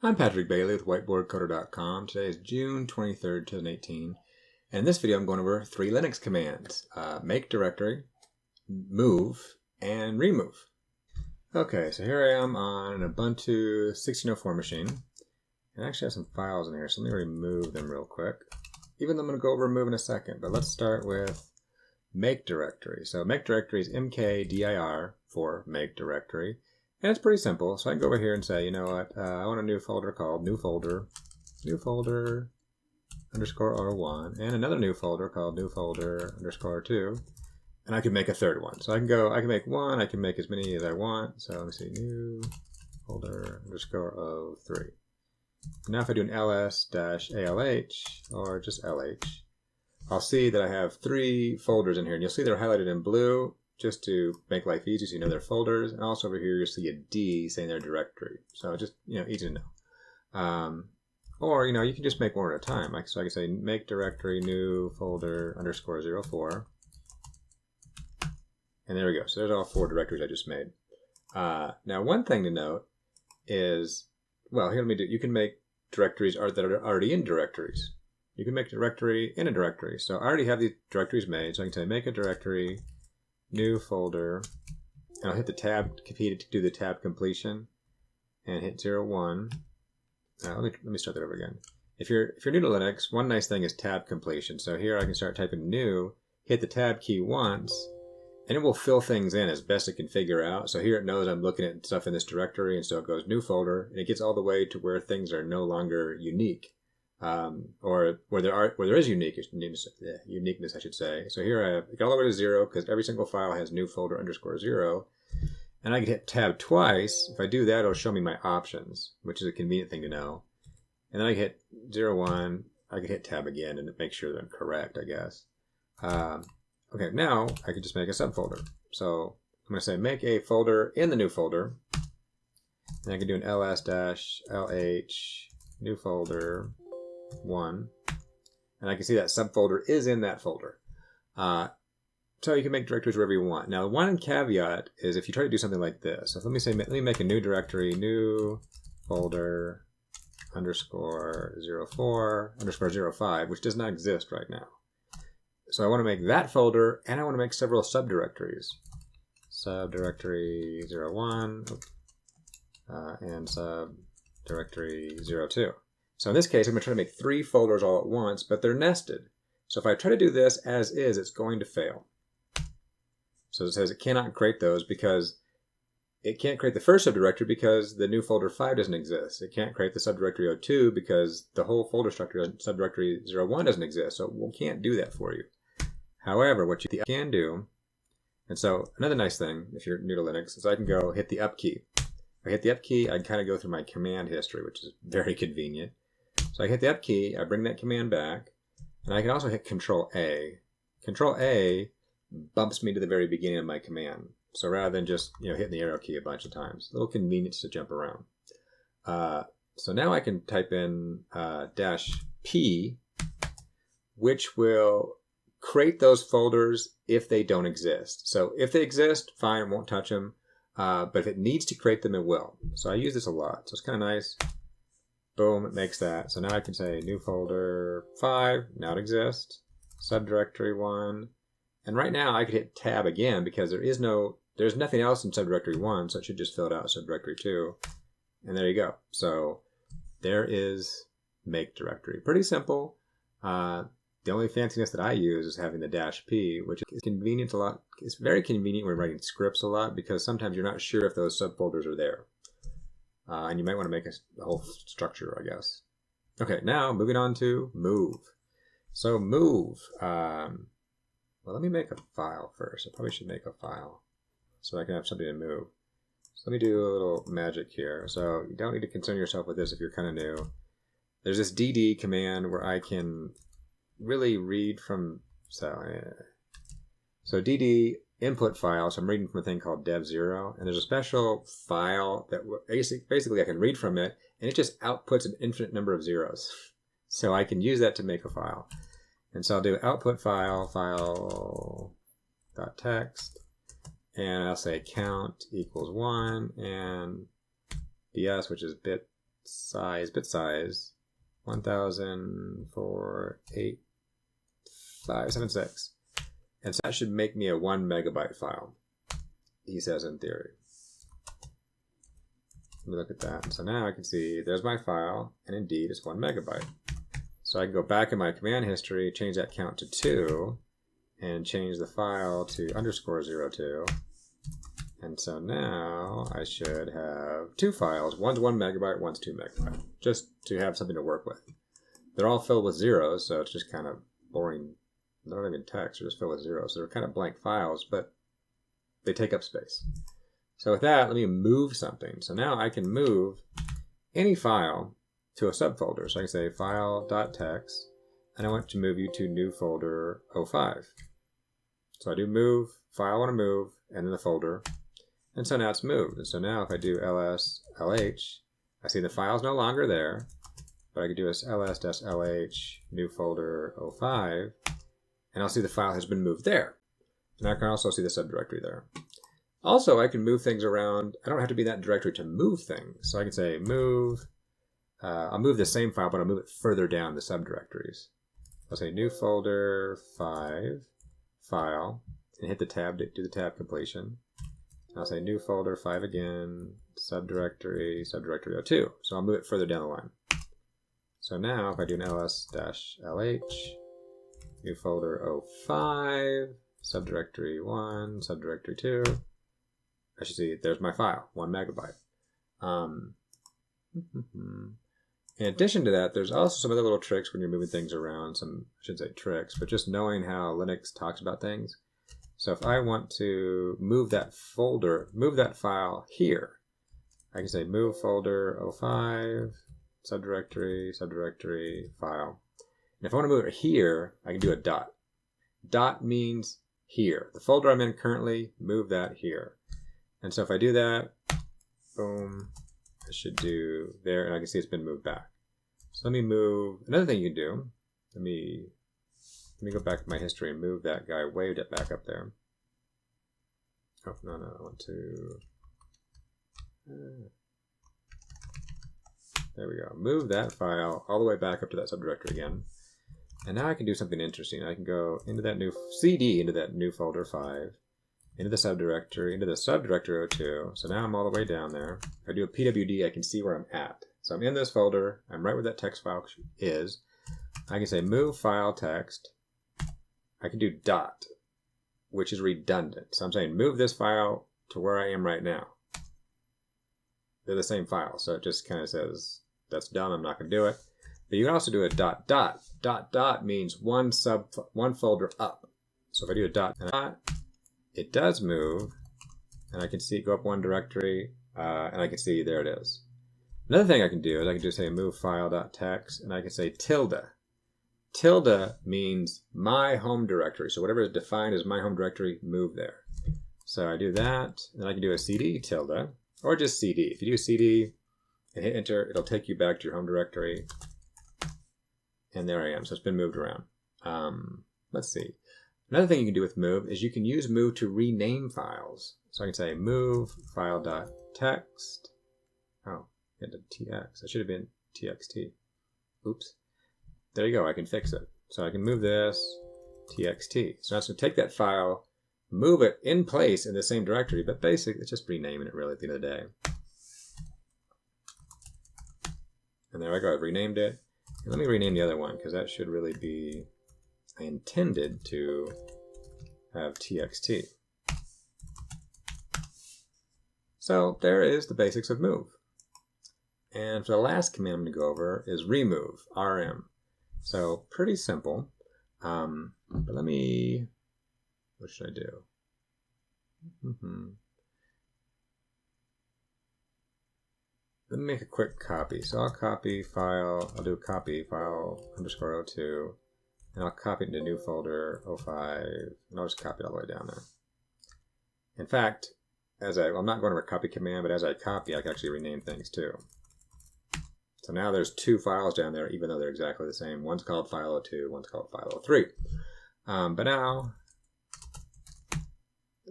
I'm Patrick Bailey with whiteboardcoder.com. Today is June 23rd, 2018. And in this video, I'm going over 3 Linux commands. Make directory, move, and remove. Okay, so here I am on an Ubuntu 1604 machine. And I actually have some files in here, so let me remove them real quick. Even though I'm going to go over remove in a second, but let's start with make directory. So make directory is mkdir for make directory. And it's pretty simple. So I can go over here and say, you know what, I want a new folder called new folder underscore R1, and another new folder called new folder underscore 2. And I can make a third one. So I can make one, I can make as many as I want. So let me see, new folder underscore 03. Now if I do an ls-alh or just lh, I'll see that I have 3 folders in here. And you'll see they're highlighted in blue just to make life easy so you know they're folders. And also over here you'll see a D saying they're directory. So just, easy to know. Or, you can just make one at a time. So I can say make directory new folder underscore 04. And there we go. So there's all 4 directories I just made. Now one thing to note is, well, here let me do, you can make directories that are already in directories. You can make a directory in a directory. So I already have these directories made. So I can say make a directory new folder, and I'll hit the tab key to do the tab completion, and hit 01. Let me start that over again. If you're new to Linux, one nice thing is tab completion. So here I can start typing new, hit the tab key once, and it will fill things in as best it can figure out. So here it knows I'm looking at stuff in this directory, and so it goes new folder, and it gets all the way to where things are no longer unique. Or where there is uniqueness, I should say. So here I get all the way to 0 because every single file has new folder underscore 0. And I can hit tab twice. If I do that, it'll show me my options, which is a convenient thing to know. And then I hit 01. I can hit tab again and make sure that I'm correct, I guess. Okay, now I can just make a subfolder. So I'm going to say make a folder in the new folder. And I can do an ls-lh new folder 1, and I can see that subfolder is in that folder. So you can make directories wherever you want. Now, the one caveat is if you try to do something like this. So let me make a new directory, new folder underscore 04 underscore 05, which does not exist right now. So I want to make that folder, and I want to make several subdirectories. Subdirectory 01 and subdirectory 02. So in this case, I'm going to try to make 3 folders all at once, but they're nested. So if I try to do this as is, it's going to fail. So it says it cannot create those because it can't create the first subdirectory because the new folder 5 doesn't exist. It can't create the subdirectory 02 because the whole folder structure, subdirectory 01 doesn't exist. So we can't do that for you. However, what you can do, and so another nice thing if you're new to Linux, is I can go hit the up key. If I hit the up key, I kind of go through my command history, which is very convenient. So I hit the up key, I bring that command back, and I can also hit Control A. Control A bumps me to the very beginning of my command. So rather than just hitting the arrow key a bunch of times, a little convenience to jump around. So now I can type in -P, which will create those folders if they don't exist. So if they exist, fine, won't touch them. But if it needs to create them, it will. So I use this a lot. So it's kind of nice. Boom, it makes that. So now I can say new folder 5, now it exists. Subdirectory 1. And right now I could hit tab again because there's nothing else in subdirectory 1, so it should just fill it out subdirectory 2. And there you go. So there is make directory. Pretty simple. The only fanciness that I use is having the -P, which is convenient a lot. It's very convenient when writing scripts a lot because sometimes you're not sure if those subfolders are there. And you might want to make a whole structure, I guess. Okay, now moving on to move. So move. Well, let me make a file first. I probably should make a file so I can have something to move. So let me do a little magic here. So you don't need to concern yourself with this if you're kind of new. There's this dd command where I can really read from, so dd input file, so I'm reading from a thing called dev0, and there's a special file that basically I can read from it, and it just outputs an infinite number of zeros. So I can use that to make a file. And so I'll do output file.text, and I'll say count equals 1, and bs, which is bit size, bit size, 1004.8576. And so that should make me a 1 megabyte file, he says in theory. Let me look at that. So now I can see there's my file, and indeed it's 1 megabyte. So I can go back in my command history, change that count to 2, and change the file to _02. And so now I should have 2 files. One's 1 megabyte, one's 2 megabyte, just to have something to work with. They're all filled with zeros, so it's just kind of boring. They're not even text, they're just filled with zeros. So they're kind of blank files, but they take up space. So with that, let me move something. So now I can move any file to a subfolder. So I can say file.txt, and I want to move you to new folder 05. So I do move, file I want to move, and then the folder. And so now it's moved. And so now if I do ls-lh, I see the file's no longer there, but I could do ls-lh new folder 05, and I'll see the file has been moved there. And I can also see the subdirectory there. Also, I can move things around. I don't have to be in that directory to move things. So I can say move, I'll move the same file, but I'll move it further down the subdirectories. I'll say new folder 5, file, and hit the tab to do the tab completion. I'll say new folder 5 again, subdirectory 02. So I'll move it further down the line. So now if I do an ls-lh, new folder 05, subdirectory 1, subdirectory 2, I should see there's my file, 1 megabyte. In addition to that, there's also some other little tricks when you're moving things around. I shouldn't say tricks, but just knowing how Linux talks about things. So if I want to move that folder, move that file here, I can say move folder 05, subdirectory, file. And if I want to move it here, I can do a dot. Dot means here. The folder I'm in currently, move that here. And so if I do that, boom, I should do there, and I can see it's been moved back. So let me move, another thing you can do, let me go back to my history and move that guy, waved it back up there. Oh, no, I want to, there we go. Move that file all the way back up to that subdirectory again. And now I can do something interesting. I can go into that new CD, into that new folder 5, into the subdirectory 02. So now I'm all the way down there. If I do a pwd, I can see where I'm at. So I'm in this folder. I'm right where that text file is. I can say move file text. I can do dot, which is redundant. So I'm saying move this file to where I am right now. They're the same file, so it just kind of says that's done. I'm not going to do it. But you can also do a dot dot. Dot dot means one folder up. So if I do a dot dot, it does move, and I can see it go up one directory, and I can see there it is. Another thing I can do is I can just say move file.txt, and I can say tilde. Tilde means my home directory. So whatever is defined as my home directory, move there. So I do that, and then I can do a cd tilde, or just cd. If you do cd and hit enter, it'll take you back to your home directory. And there I am. So it's been moved around. Let's see. Another thing you can do with move is you can use move to rename files. So I can say move file.txt. Oh, it did tx. It should have been txt. Oops. There you go. I can fix it. So I can move this txt. So now it's going to take that file, move it in place in the same directory, but basically it's just renaming it really at the end of the day. And there I go. I've renamed it. And let me rename the other one because that should really be, I intended to have txt. So there is the basics of move. And for the last command I'm going to go over is remove, rm. So pretty simple. But let me, what should I do? Let me make a quick copy. So I'll copy file, I'll do a copy file _02. And I'll copy it into new folder 05, and I'll just copy it all the way down there. In fact, I'm not going over a copy command, but as I copy, I can actually rename things too. So now there's 2 files down there, even though they're exactly the same. One's called file 02, one's called file 03. But now,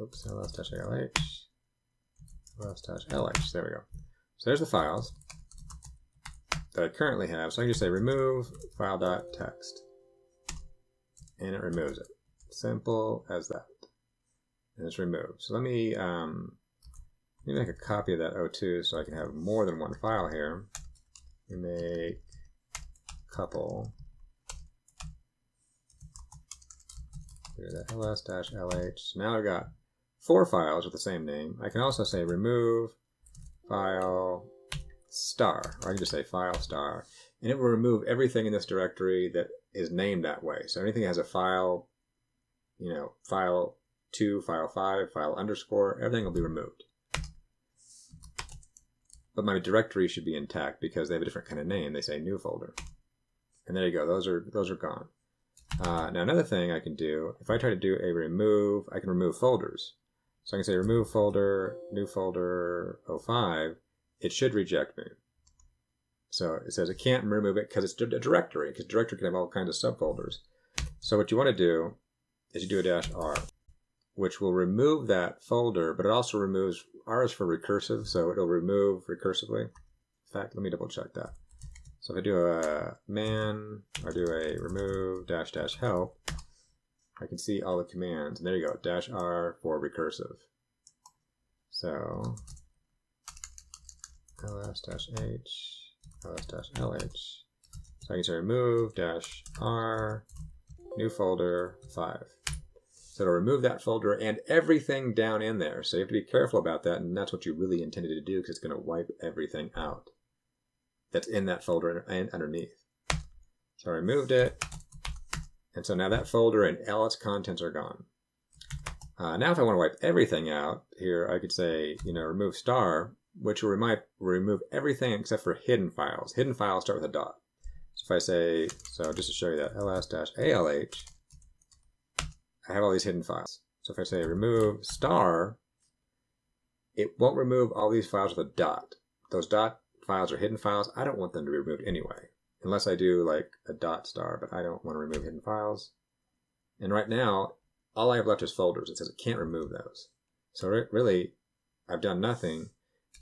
oops, ls-lh, ls-lh, there we go. So there's the files. that I currently have. So I can just say remove file.txt. And it removes it. Simple as that. And it's removed. So let me make a copy of that O2 so I can have more than one file here. We make couple. Do that ls-lh. So now I've got 4 files with the same name. I can also say remove file star, or I can just say file star, and it will remove everything in this directory that is named that way. So anything that has a file, file 2, file 5, file underscore, everything will be removed. But my directory should be intact because they have a different kind of name. They say new folder. And there you go. Those are gone. Now another thing I can do, if I try to do a remove, I can remove folders. So I can say remove folder, new folder 05. It should reject me. So it says it can't remove it because it's a directory, because directory can have all kinds of subfolders. So what you want to do is you do a -r, which will remove that folder, but it also removes, R is for recursive, so it'll remove recursively. In fact, let me double check that. So if I do a man, or do a remove --help, I can see all the commands, and there you go, -r for recursive. So ls-h, ls-lh. So I can say remove -r, new folder 5. So it'll remove that folder and everything down in there. So you have to be careful about that, and that's what you really intended to do because it's going to wipe everything out that's in that folder and underneath. So I removed it, and so now that folder and all its contents are gone. Now if I want to wipe everything out, here I could say, remove star, which will remove everything except for hidden files. Hidden files start with a dot. So if I say, so just to show you that, ls-alh, I have all these hidden files. So if I say remove star, it won't remove all these files with a dot. Those dot files are hidden files. I don't want them to be removed anyway, unless I do like a dot star, but I don't want to remove hidden files. And right now, all I have left is folders. It says it can't remove those. So really, I've done nothing.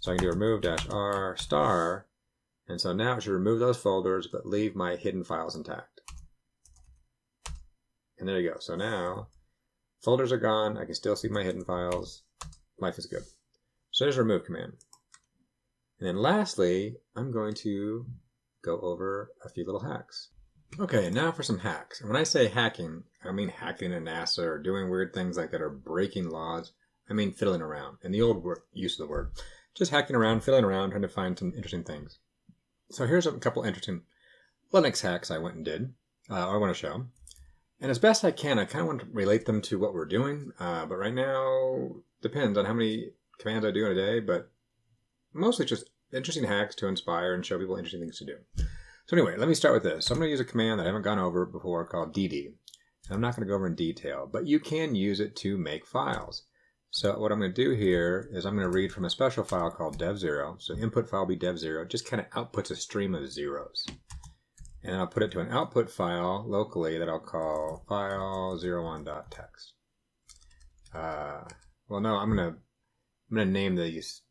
So I can do remove -r star, and so now it should remove those folders, but leave my hidden files intact. And there you go. So now, folders are gone. I can still see my hidden files. Life is good. So there's a remove command. And then lastly, I'm going to go over a few little hacks. Okay, now for some hacks. And when I say hacking, I don't mean hacking in NASA or doing weird things like that or breaking laws. I mean fiddling around. In the old use of the word. Just hacking around, fiddling around, trying to find some interesting things. So here's a couple interesting Linux hacks I went and did, or I want to show. And as best I can, I kind of want to relate them to what we're doing. But right now, depends on how many commands I do in a day, but mostly just interesting hacks to inspire and show people interesting things to do. So anyway, let me start with this. So I'm going to use a command that I haven't gone over before called dd. And I'm not going to go over in detail, but you can use it to make files. So what I'm going to do here is I'm going to read from a special file called dev0. So input file will be dev0. It just kind of outputs a stream of zeros. And I'll put it to an output file locally that I'll call file01.txt. Well, no, I'm gonna name these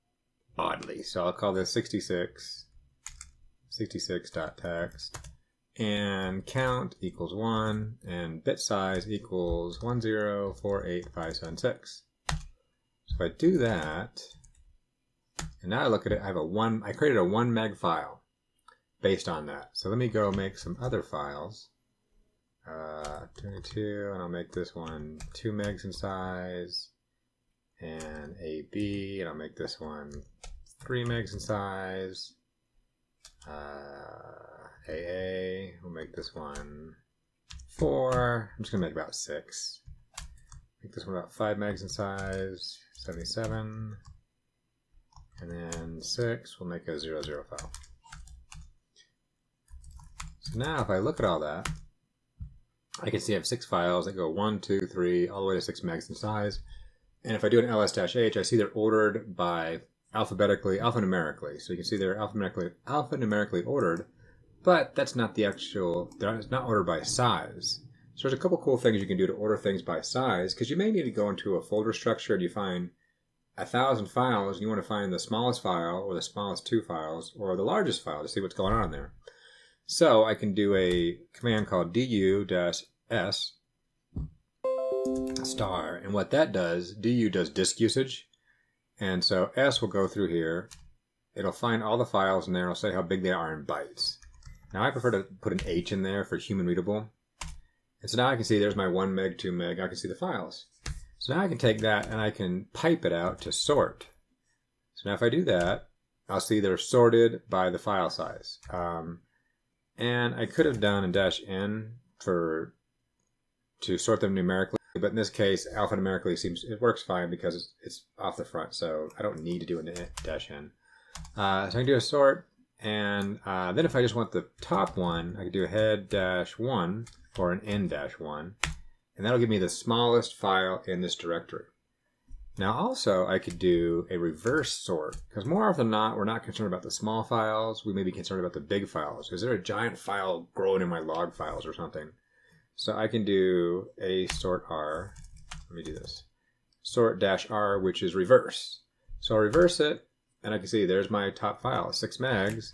oddly. So I'll call this 66.txt, and count equals 1, and bit size equals 104856. So if I do that, and now I look at it, I created a 1 meg file based on that. So let me go make some other files. 22, and I'll make this one 2 megs in size, and AB, and I'll make this one 3 megs in size. AA, we'll make this one 4. I'm just gonna make about 6. Make this one about 5 megs in size, 77, and then 6. We'll make a 00 file. So now if I look at all that, I can see I have 6 files that go 1, 2, 3, all the way to 6 megs in size. And if I do an ls-h, I see they're ordered by alphanumerically. So you can see they're alphanumerically ordered, but that's not it's not ordered by size. So there's a couple cool things you can do to order things by size, because you may need to go into a folder structure and you find 1,000 files, and you want to find the smallest file or the smallest 2 files or the largest file to see what's going on there. So I can do a command called du-s star, and what that does, du does disk usage, and so s will go through here. It'll find all the files in there. It'll say how big they are in bytes. Now I prefer to put an H in there for human readable. And so now I can see there's my 1 meg, 2 meg. I can see the files. So now I can take that and I can pipe it out to sort. So now if I do that, I'll see they're sorted by the file size. And I could have done a -n to sort them numerically, but in this case, alphanumerically it works fine because it's off the front, so I don't need to do a -n. So I can do a sort, and then if I just want the top one, I could do a head-1 or an n-1, and that'll give me the smallest file in this directory. Now also I could do a reverse sort, because more often than not, we're not concerned about the small files, we may be concerned about the big files. Is there a giant file growing in my log files or something? So I can do a sort R, let me do this, sort -R, which is reverse. So I'll reverse it, and I can see there's my top file, 6 megs,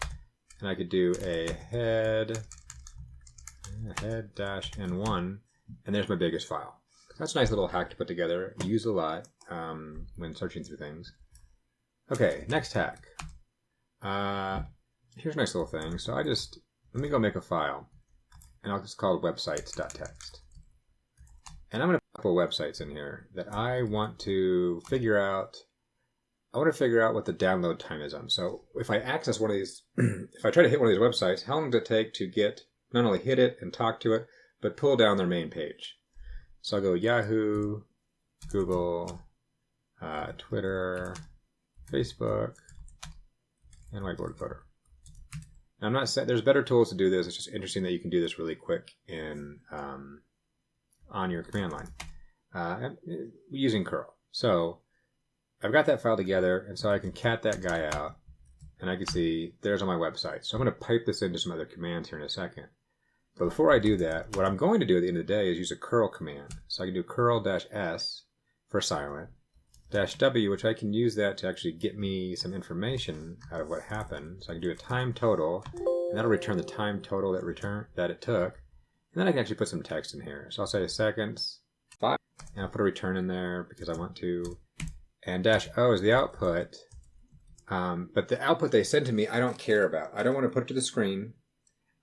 and I could do a head-n1, and there's my biggest file. That's a nice little hack to put together, use a lot when searching through things. Okay, next hack. Here's a nice little thing. So let me go make a file, and I'll just call it websites.txt. And I'm going to put a couple websites in here that I want to figure out. I want to figure out what the download time is on. So if I access one of these, if I try to hit one of these websites, how long does it take to get, not only hit it and talk to it, but pull down their main page? So I'll go Yahoo, Google, Twitter, Facebook, and Whiteboard Coder. Now I'm not saying there's better tools to do this. It's just interesting that you can do this really quick on your command line using curl. So I've got that file together, and so I can cat that guy out, and I can see there's on my website. So I'm going to pipe this into some other commands here in a second. But before I do that, what I'm going to do at the end of the day is use a curl command. So I can do curl-s for silent, -w, which I can use that to actually get me some information out of what happened. So I can do a time total, and that'll return the time total that it took. And then I can actually put some text in here. So I'll say seconds, 5, and I'll put a return in there because I want to. And -o is the output, but the output they send to me, I don't care about. I don't want to put it to the screen.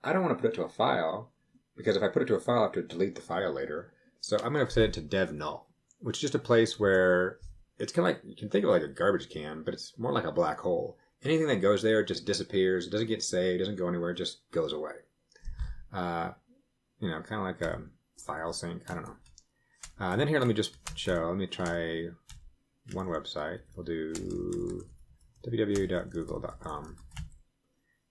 I don't want to put it to a file, because if I put it to a file, I have to delete the file later. So I'm going to set it to dev null, which is just a place where it's kind of like, you can think of it like a garbage can, but it's more like a black hole. Anything that goes there just disappears. It doesn't get saved, doesn't go anywhere, it just goes away. Kind of like a file sync. I don't know. And then here, let me try one website. We'll do www.google.com.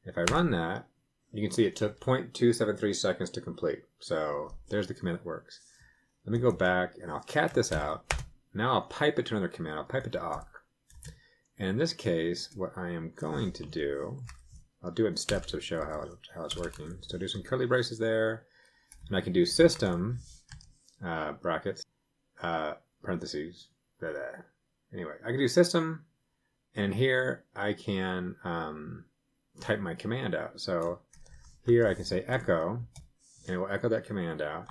If I run that, you can see it took 0.273 seconds to complete. So there's the command that works. Let me go back and I'll cat this out. Now I'll pipe it to another command. I'll pipe it to awk. And in this case, what I am going to do, I'll do it in steps to show how it's working. So do some curly braces there. And I can do system, brackets, parentheses, blah, blah. Anyway, I can do system, and here I can type my command out. So here I can say echo, and it will echo that command out.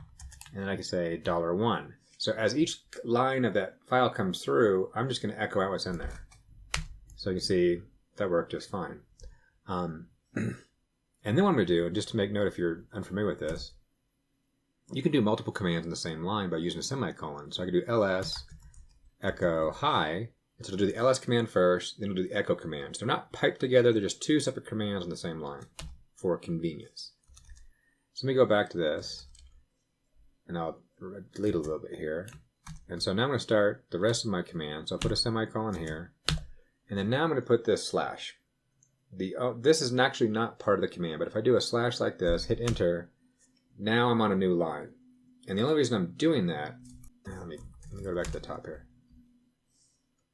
And then I can say $1. So as each line of that file comes through, I'm just going to echo out what's in there. So you can see that worked just fine. And then what I'm going to do, just to make note if you're unfamiliar with this, you can do multiple commands in the same line by using a semicolon. So I can do ls echo hi. And so it'll do the ls command first, then it'll do the echo command. So they're not piped together, they're just two separate commands on the same line for convenience. So let me go back to this, and I'll delete a little bit here. And so now I'm going to start the rest of my command. So I'll put a semicolon here, and then now I'm going to put this slash. This is actually not part of the command, but if I do a slash like this, hit enter, now I'm on a new line. And the only reason I'm doing that, let me go back to the top here.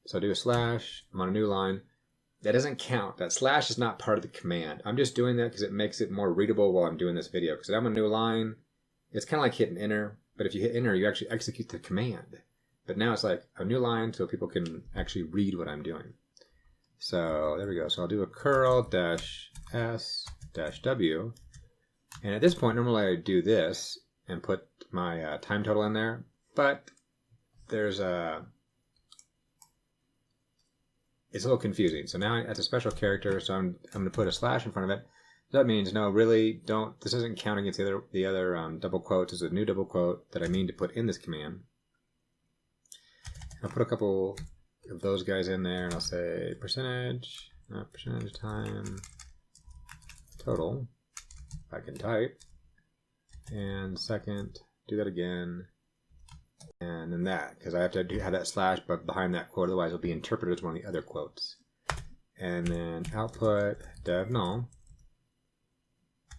So I do a slash, I'm on a new line. That doesn't count. That slash is not part of the command. I'm just doing that because it makes it more readable while I'm doing this video. Because I'm on a new line, it's kind of like hitting enter, but if you hit enter, you actually execute the command. But now it's like a new line so people can actually read what I'm doing. So there we go. So I'll do a curl dash s dash w. And at this point, normally I do this and put my time total in there. But there's it's a little confusing. So now that's a special character. So I'm going to put a slash in front of it. That means, no, really don't, this isn't counting against the other double quotes. It's a new double quote that I mean to put in this command. I'll put a couple of those guys in there, and I'll say percentage time total, if I can type, and second, do that again, and then that, because I have to have that slash but behind that quote, otherwise it'll be interpreted as one of the other quotes. And then output dev null.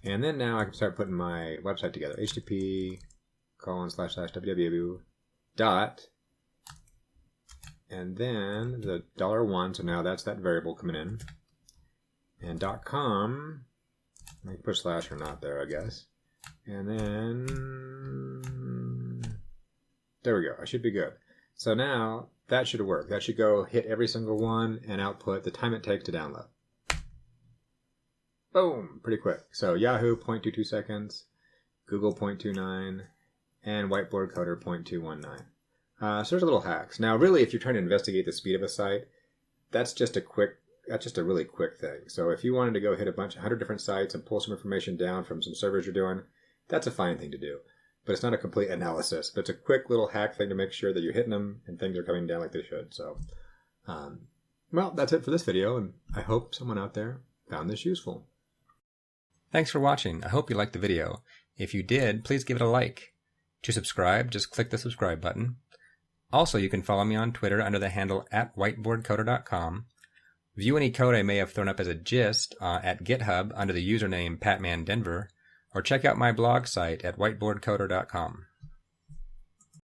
And then now I can start putting my website together. http://www dot, and then the $1, so now that's that variable coming in. And .com, I can put slash or not there, I guess. And then, there we go, I should be good. So now, that should work. That should go hit every single one and output the time it takes to download. Boom! Pretty quick. So Yahoo, 0.22 seconds, Google, 0.29, and Whiteboard Coder, 0.219. So there's a little hacks. Now, really, if you're trying to investigate the speed of a site, that's just a really quick thing. So if you wanted to go hit 100 different sites and pull some information down from some servers you're doing, that's a fine thing to do. But it's not a complete analysis. But it's a quick little hack thing to make sure that you're hitting them and things are coming down like they should. So, well, that's it for this video, and I hope someone out there found this useful. Thanks for watching. I hope you liked the video. If you did, please give it a like. To subscribe, just click the subscribe button. Also, you can follow me on Twitter under the handle @whiteboardcoder.com. View any code I may have thrown up as a gist at GitHub under the username PatmanDenver, or check out my blog site at whiteboardcoder.com.